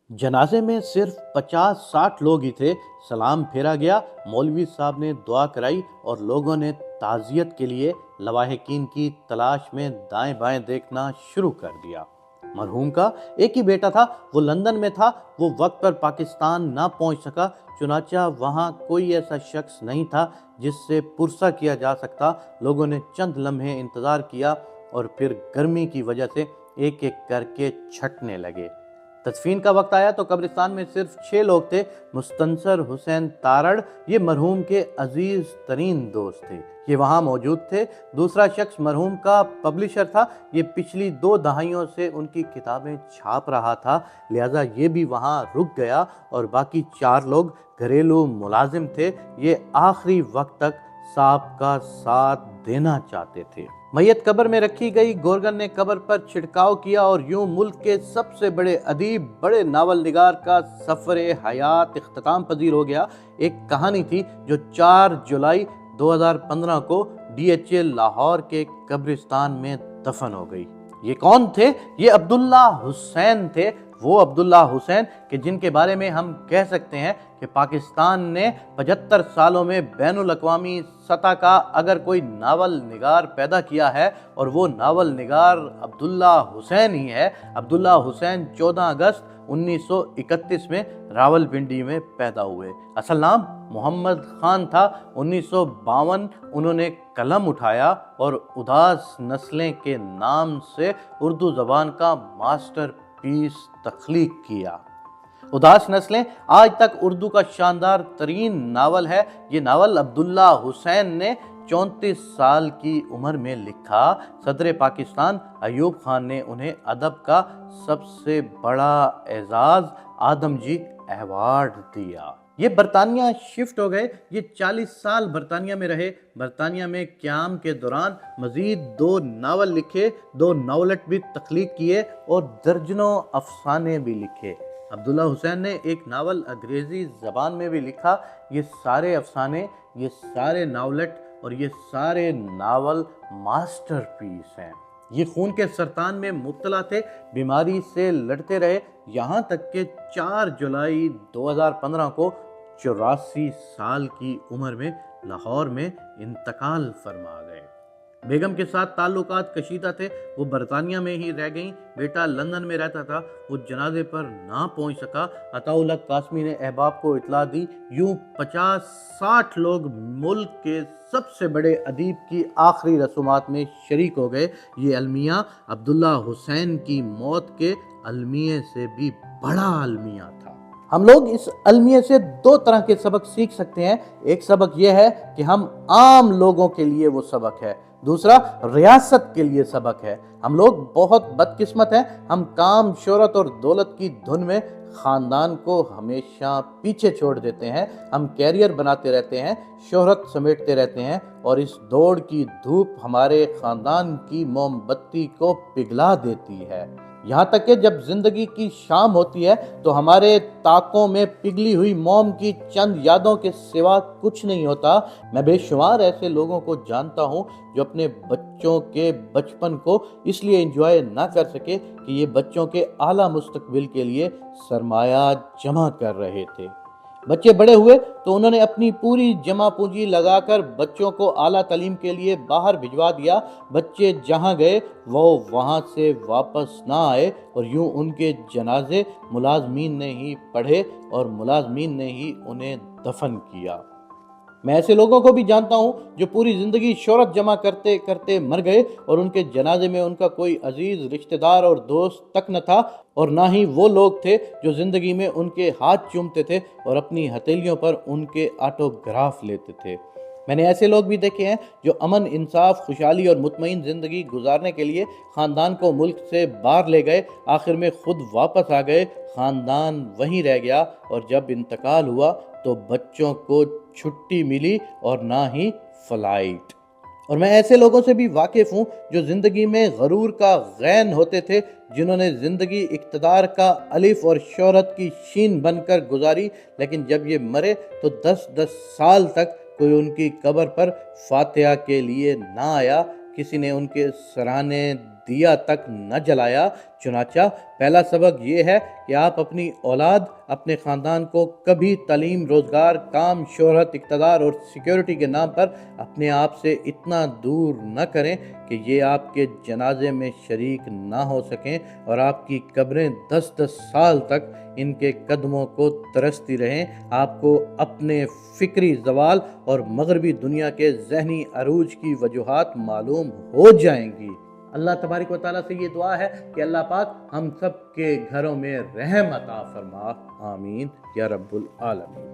जनाजे में सिर्फ 50-60 लोग ही थे। सलाम फेरा गया, मौलवी साहब ने दुआ कराई और लोगों ने ताज़ियत के लिए लवाहिकीन की तलाश में दाएं बाएं देखना शुरू कर दिया। मरहूम का एक ही बेटा था, वो लंदन में था। वो वक्त पर पाकिस्तान ना पहुंच सका, चुनाचा वहां कोई ऐसा शख्स नहीं था जिससे पुरसा किया जा सकता। लोगों ने चंद लम्हे इंतज़ार किया और फिर गर्मी की वजह से एक एक करके छटने लगे। तदफीन का वक्त आया तो कब्रिस्तान में सिर्फ 6 लोग थे। मुस्तंसर हुसैन तारड़, ये मरहूम के अजीज तरीन दोस्त थे, ये वहाँ मौजूद थे। दूसरा शख्स मरहूम का पब्लिशर था, ये पिछली 2 दहाइयों से उनकी किताबें छाप रहा था, लिहाजा ये भी वहाँ रुक गया। और बाकी 4 लोग घरेलू मुलाजिम थे, ये आखिरी वक्त तक साहब का साथ देना चाहते थे। मैयत कब्र में रखी गई। गोरगन ने कब्र पर छिड़काव किया और यूं मुल्क के सबसे बड़े अदीब, बड़े नावल निगार का सफर हयात इख्तिताम पजीर हो गया। एक कहानी थी जो 4 जुलाई 2015 को DHA लाहौर के कब्रिस्तान में दफन हो गई। ये कौन थे? ये अब्दुल्ला हुसैन थे। वो अब्दुल्ला हुसैन कि जिनके बारे में हम कह सकते हैं कि पाकिस्तान ने 75 सालों में बैनुल अक़वामी सतह का अगर कोई नावल निगार पैदा किया है और वो नावल निगार अब्दुल्ला हुसैन ही है। अब्दुल्ला हुसैन 14 अगस्त 1931 में रावलपिंडी में पैदा हुए। असल नाम मोहम्मद खान था। 1952 उन्होंने कलम उठाया और उदास नस्लें के नाम से उर्दू ज़बान का मास्टर पीस तख्लीक किया। उदास नस्लें आज तक उर्दू का शानदार तरीन नावल है। ये नावल अब्दुल्ला हुसैन ने 34 साल की उम्र में लिखा। सदर पाकिस्तान अयूब खान ने उन्हें अदब का सबसे बड़ा एजाज़ आदमजी अवार्ड दिया। ये बरतानिया शिफ्ट हो गए। ये 40 साल बरतानिया में रहे। बरतानिया में क़याम के दौरान मज़ीद 2 नावल लिखे, 2 नॉवलेट भी तख्लीक किए और दर्जनों अफसाने भी लिखे। अब्दुल्ला हुसैन ने एक नावल अंग्रेज़ी ज़बान में भी लिखा। ये सारे अफसाने, ये सारे नावलेट और ये सारे नावल मास्टरपीस हैं। ये खून के सरतान में मुब्तला थे, बीमारी से लड़ते रहे, यहाँ तक कि 4 जुलाई 2015 को 84 साल की उम्र में लाहौर में इंतकाल फरमा गए। बेगम के साथ ताल्लुकात कशीदा थे, वो बरतानिया में ही रह गईं। बेटा लंदन में रहता था, वो जनाजे पर ना पहुंच सका। अताउल्लाह कासमी ने अहबाब को इतला दी। यूं 50-60 लोग मुल्क के सबसे बड़े अदीब की आखिरी रसूमात में शरीक हो गए। ये अलमिया अब्दुल्ला हुसैन की मौत के अलमिये से भी बड़ा अलमिया था। हम लोग इस अलमिये से 2 तरह के सबक सीख सकते हैं। एक सबक यह है कि हम आम लोगों के लिए वो सबक है, दूसरा रियासत के लिए सबक है। हम लोग बहुत बदकिस्मत हैं। हम काम, शोहरत और दौलत की धुन में ख़ानदान को हमेशा पीछे छोड़ देते हैं। हम कैरियर बनाते रहते हैं, शोहरत समेटते रहते हैं और इस दौड़ की धूप हमारे ख़ानदान की मोमबत्ती को पिघला देती है। यहाँ तक कि जब जिंदगी की शाम होती है तो हमारे ताकों में पिघली हुई मोम की चंद यादों के सिवा कुछ नहीं होता। मैं बेशुमार ऐसे लोगों को जानता हूँ जो अपने बच्चों के बचपन को इसलिए एंजॉय ना कर सके कि ये बच्चों के आला मुस्तकबिल के लिए सरमाया जमा कर रहे थे। बच्चे बड़े हुए तो उन्होंने अपनी पूरी जमा पूंजी लगाकर बच्चों को आला तालीम के लिए बाहर भिजवा दिया। बच्चे जहां गए वो वहां से वापस ना आए और यूं उनके जनाजे मुलाजमीन ने ही पढ़े और मुलाजमीन ने ही उन्हें दफन किया। मैं ऐसे लोगों को भी जानता हूँ जो पूरी ज़िंदगी शोहरत जमा करते करते मर गए और उनके जनाजे में उनका कोई अजीज़ रिश्तेदार और दोस्त तक न था, और ना ही वो लोग थे जो ज़िंदगी में उनके हाथ चूमते थे और अपनी हथेलियों पर उनके ऑटोग्राफ लेते थे। मैंने ऐसे लोग भी देखे हैं जो अमन, इंसाफ, खुशहाली और मुतमईन ज़िंदगी गुजारने के लिए ख़ानदान को मुल्क से बाहर ले गए, आखिर में खुद वापस आ गए, ख़ानदान वहीं रह गया और जब इंतकाल हुआ तो बच्चों को छुट्टी मिली और ना ही फ्लाइट। और मैं ऐसे लोगों से भी वाकिफ़ हूँ जो ज़िंदगी में गरूर का गैन होते थे, जिन्होंने ज़िंदगी इक़्तिदार का अलिफ और शोहरत की शीन बनकर गुजारी, लेकिन जब ये मरे तो 10-10 साल तक कोई उनकी कब्र पर फातिहा के लिए ना आया, किसी ने उनके सराहने دیا تک نہ جلایا۔ چنانچہ پہلا سبق یہ ہے کہ آپ اپنی اولاد، اپنے خاندان کو کبھی تعلیم، روزگار، کام، شہرت، اقتدار اور سیکیورٹی کے نام پر اپنے آپ سے اتنا دور نہ کریں کہ یہ آپ کے جنازے میں شریک نہ ہو سکیں اور آپ کی قبریں 10-10 سال تک ان کے قدموں کو ترستی رہیں۔ آپ کو اپنے فکری زوال اور مغربی دنیا کے ذہنی عروج کی وجوہات معلوم ہو جائیں گی۔ اللہ تبارک و تعالیٰ سے یہ دعا ہے کہ اللہ پاک ہم سب کے گھروں میں رحم عطا فرما، آمین یا رب العالمین۔